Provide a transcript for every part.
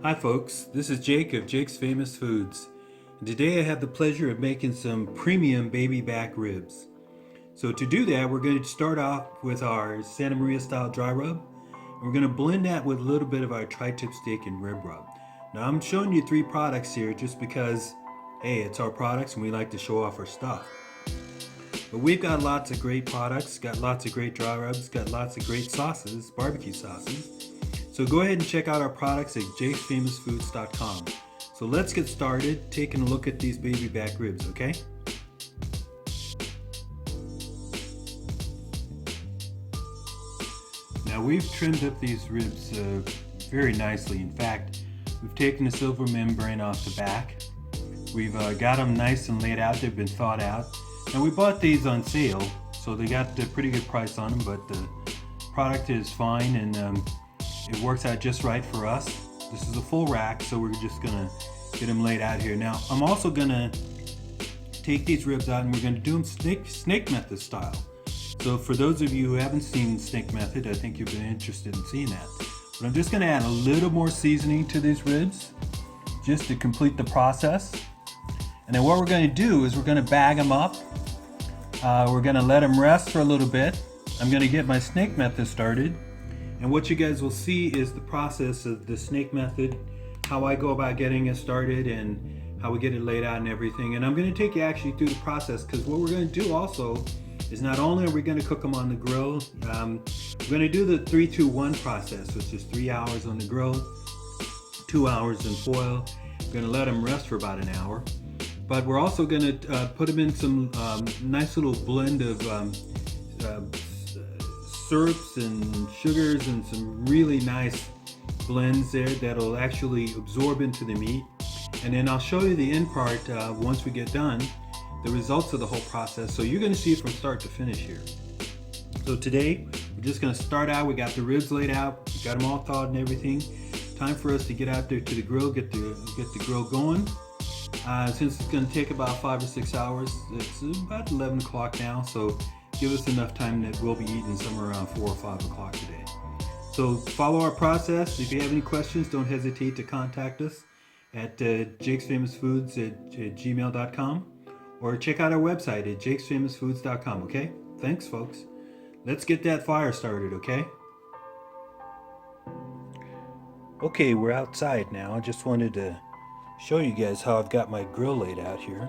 Hi folks, this is Jake of Jake's Famous Foods. And today I have the pleasure of making some premium baby back ribs. So to do that, we're going to start off with our Santa Maria style dry rub. And we're going to blend that with a little bit of our tri-tip steak and rib rub. Now I'm showing you 3 products here just because, hey, it's our products and we like to show off our stuff. But we've got lots of great products, got lots of great dry rubs, got lots of great sauces, barbecue sauces. So go ahead and check out our products at jakesfamousfoods.com. So let's get started taking a look at these baby back ribs, okay? Now we've trimmed up these ribs very nicely. In fact, we've taken the silver membrane off the back. We've got them nice and laid out. They've been thawed out. And we bought these on sale, so they got a pretty good price on them, but the product is fine and it works out just right for us. This is a full rack, so we're just gonna get them laid out here. Now, I'm also gonna take these ribs out and we're gonna do them snake method style. So for those of you who haven't seen snake method, I think you'll be interested in seeing that. But I'm just gonna add a little more seasoning to these ribs just to complete the process. And then what we're gonna do is we're gonna bag them up. We're gonna let them rest for a little bit. I'm gonna get my snake method started. And what you guys will see is the process of the snake method, how I go about getting it started and how we get it laid out and everything. And I'm going to take you actually through the process, because what we're going to do also is not only are we going to cook them on the grill, we're going to do the 3-2-1 process, which is 3 hours on the grill, 2 hours in foil. We're going to let them rest for about an hour. But we're also going to put them in some nice little blend of syrups and sugars and some really nice blends there that'll actually absorb into the meat. And then I'll show you the end part once we get done, the results of the whole process. So you're going to see it from start to finish here. So today we're just going to start out. We got the ribs laid out, we got them all thawed and everything. Time for us to get out there to the grill, get the grill going. Since it's going to take about 5 or 6 hours, it's about 11 o'clock now, so give us enough time that we'll be eating somewhere around 4 or 5 o'clock today. So follow our process. If you have any questions, don't hesitate to contact us at jakesfamousfoods@gmail.com or check out our website at jakesfamousfoods.com, okay? Thanks, folks. Let's get that fire started, okay? Okay, we're outside now. I just wanted to show you guys how I've got my grill laid out here.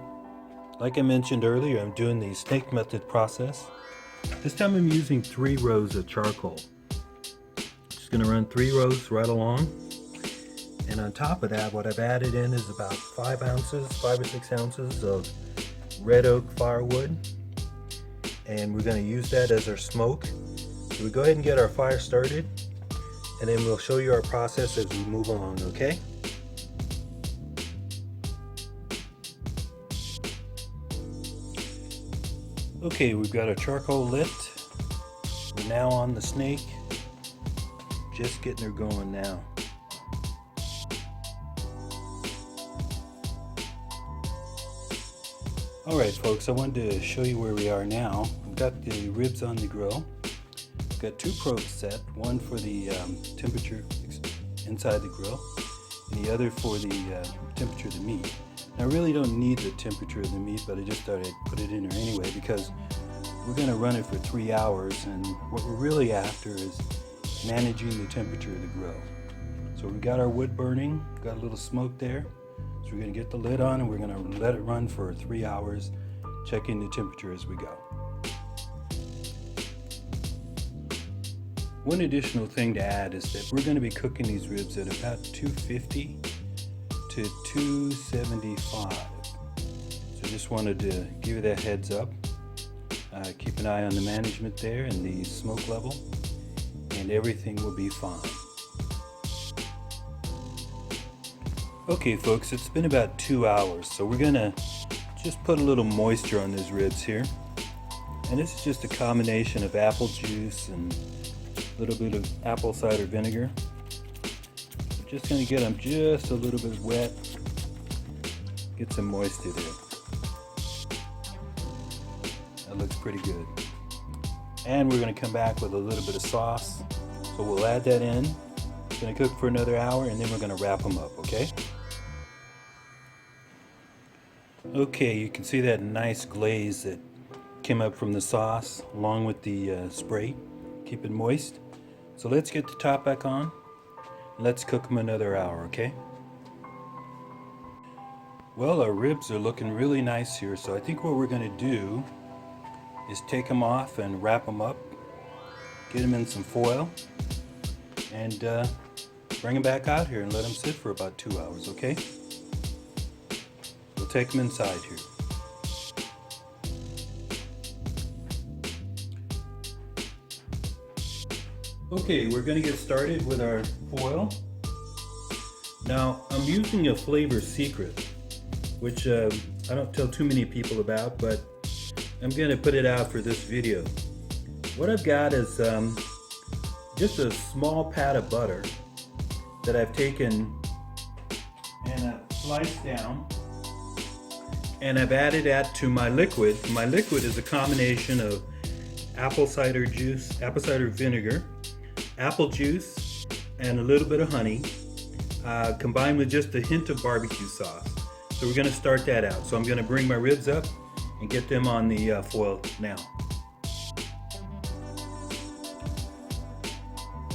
Like I mentioned earlier, I'm doing the snake method process. This time I'm using 3 rows of charcoal. Just gonna run 3 rows right along. And on top of that, what I've added in is about 5 or 6 ounces of red oak firewood. And we're gonna use that as our smoke. So we go ahead and get our fire started, and then we'll show you our process as we move along, okay? Okay, we've got our charcoal lit. We're now on the snake. Just getting her going now. Alright folks, I wanted to show you where we are now. We've got the ribs on the grill. We've got 2 probes set, one for the temperature inside the grill and the other for the temperature of the meat. I really don't need the temperature of the meat, but I just thought I'd put it in there anyway because we're going to run it for 3 hours, and what we're really after is managing the temperature of the grill. So we got our wood burning, got a little smoke there. So we're going to get the lid on and we're going to let it run for 3 hours, checking the temperature as we go. One additional thing to add is that we're going to be cooking these ribs at about 250 to 275. So just wanted to give you that heads up. Keep an eye on the management there and the smoke level, and everything will be fine. Okay folks, it's been about 2 hours, so we're gonna just put a little moisture on these ribs here. And this is just a combination of apple juice and a little bit of apple cider vinegar. We're just going to get them just a little bit wet, get some moisture there. That looks pretty good. And we're going to come back with a little bit of sauce. So we'll add that in. Gonna cook for another hour and then we're gonna wrap them up, okay? Okay, you can see that nice glaze that came up from the sauce along with the spray. Keep it moist. So let's get the top back on. Let's cook them another hour, okay? Well, our ribs are looking really nice here, so I think what we're gonna do is take them off and wrap them up, get them in some foil, and bring them back out here and let them sit for about 2 hours, okay? We'll take them inside here. Okay, we're going to get started with our foil. Now, I'm using a flavor secret, which I don't tell too many people about, but I'm going to put it out for this video. What I've got is just a small pat of butter that I've taken and I've sliced down, and I've added that to my liquid. My liquid is a combination of apple cider juice, apple cider vinegar, apple juice, and a little bit of honey, combined with just a hint of barbecue sauce. So we're going to start that out. So I'm going to bring my ribs up and get them on the foil now.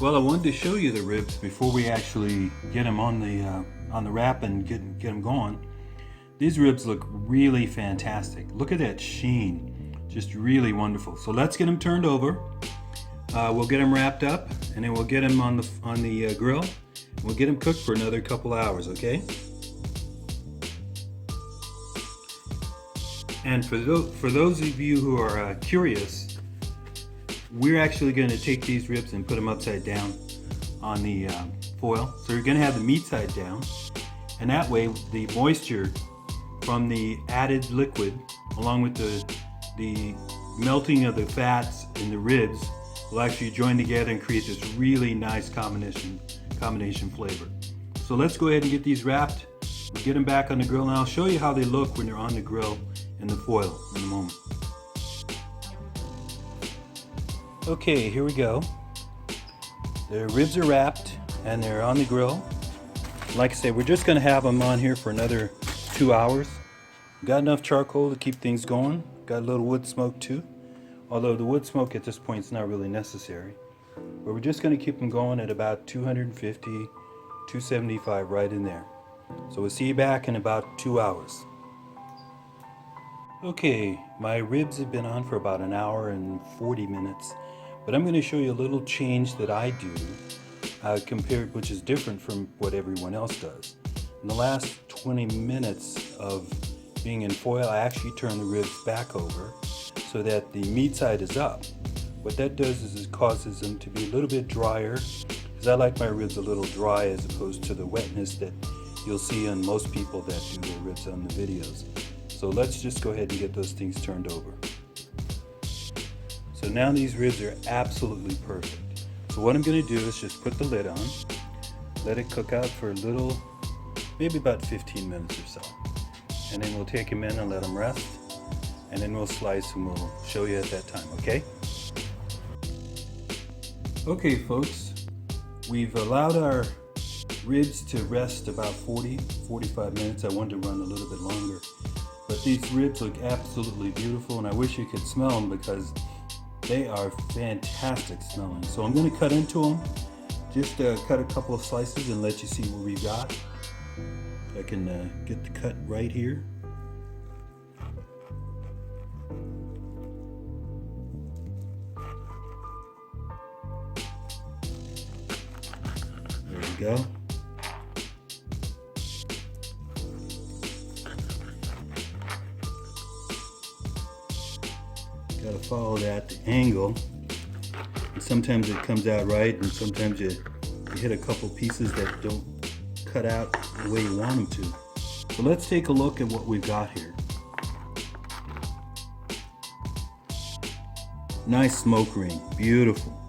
Well, I wanted to show you the ribs before we actually get them on the wrap and get them going. These ribs look really fantastic. Look at that sheen, just really wonderful. So let's get them turned over. We'll get them wrapped up, and then we'll get them on the grill. We'll get them cooked for another couple hours, okay? And for those of you who are curious, we're actually going to take these ribs and put them upside down on the foil. So you're going to have the meat side down, and that way the moisture from the added liquid, along with the melting of the fats in the ribs, will actually join together and create this really nice combination flavor. So let's go ahead and get these wrapped. We'll get them back on the grill, and I'll show you how they look when they're on the grill in the foil in a moment. Okay, here we go. The ribs are wrapped and they're on the grill. Like I said, we're just going to have them on here for another 2 hours. Got enough charcoal to keep things going. Got a little wood smoke too. Although the wood smoke at this point is not really necessary. But we're just going to keep them going at about 250, 275 right in there. So we'll see you back in about 2 hours. Okay, my ribs have been on for about an hour and 40 minutes. But I'm going to show you a little change that I do, which is different from what everyone else does. In the last 20 minutes of being in foil, I actually turn the ribs back over so that the meat side is up. What that does is it causes them to be a little bit drier, because I like my ribs a little dry as opposed to the wetness that you'll see on most people that do their ribs on the videos. So let's just go ahead and get those things turned over. So now these ribs are absolutely perfect. So what I'm going to do is just put the lid on, let it cook out for a little, maybe about 15 minutes or so. And then we'll take them in and let them rest. And then we'll slice and we'll show you at that time, okay? Okay folks, we've allowed our ribs to rest about 40-45 minutes. I wanted to run a little bit longer. But these ribs look absolutely beautiful, and I wish you could smell them because they are fantastic smelling. So I'm going to cut into them. Just cut a couple of slices and let you see what we've got. I can get the cut right here. There we go. Gotta follow that angle. And sometimes it comes out right, and sometimes you hit a couple pieces that don't cut out the way you want them to. So let's take a look at what we've got here. Nice smoke ring, beautiful.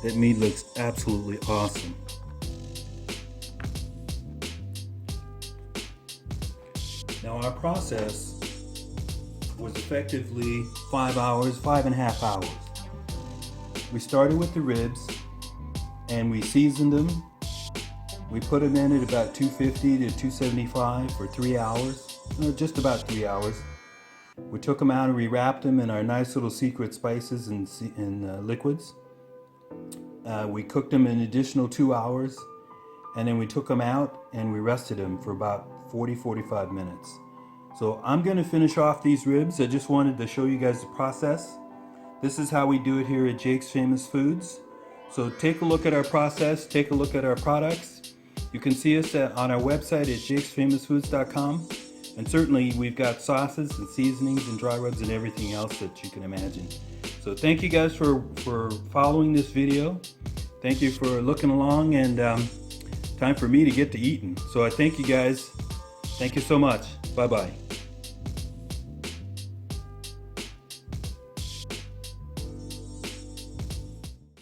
That meat looks absolutely awesome. Now our process was effectively 5.5 hours. We started with the ribs and we seasoned them We put them in at about 250 to 275 for 3 hours, just about 3 hours. We took them out and rewrapped them in our nice little secret spices and liquids. We cooked them an additional 2 hours, and then we took them out and we rested them for about 40-45 minutes. So I'm going to finish off these ribs. I just wanted to show you guys the process. This is how we do it here at Jake's Famous Foods. So take a look at our process, take a look at our products. You can see us on our website at jakesfamousfoods.com. And certainly we've got sauces and seasonings and dry rubs and everything else that you can imagine. So thank you guys for following this video. Thank you for looking along, and time for me to get to eating. So I thank you guys. Thank you so much. Bye-bye.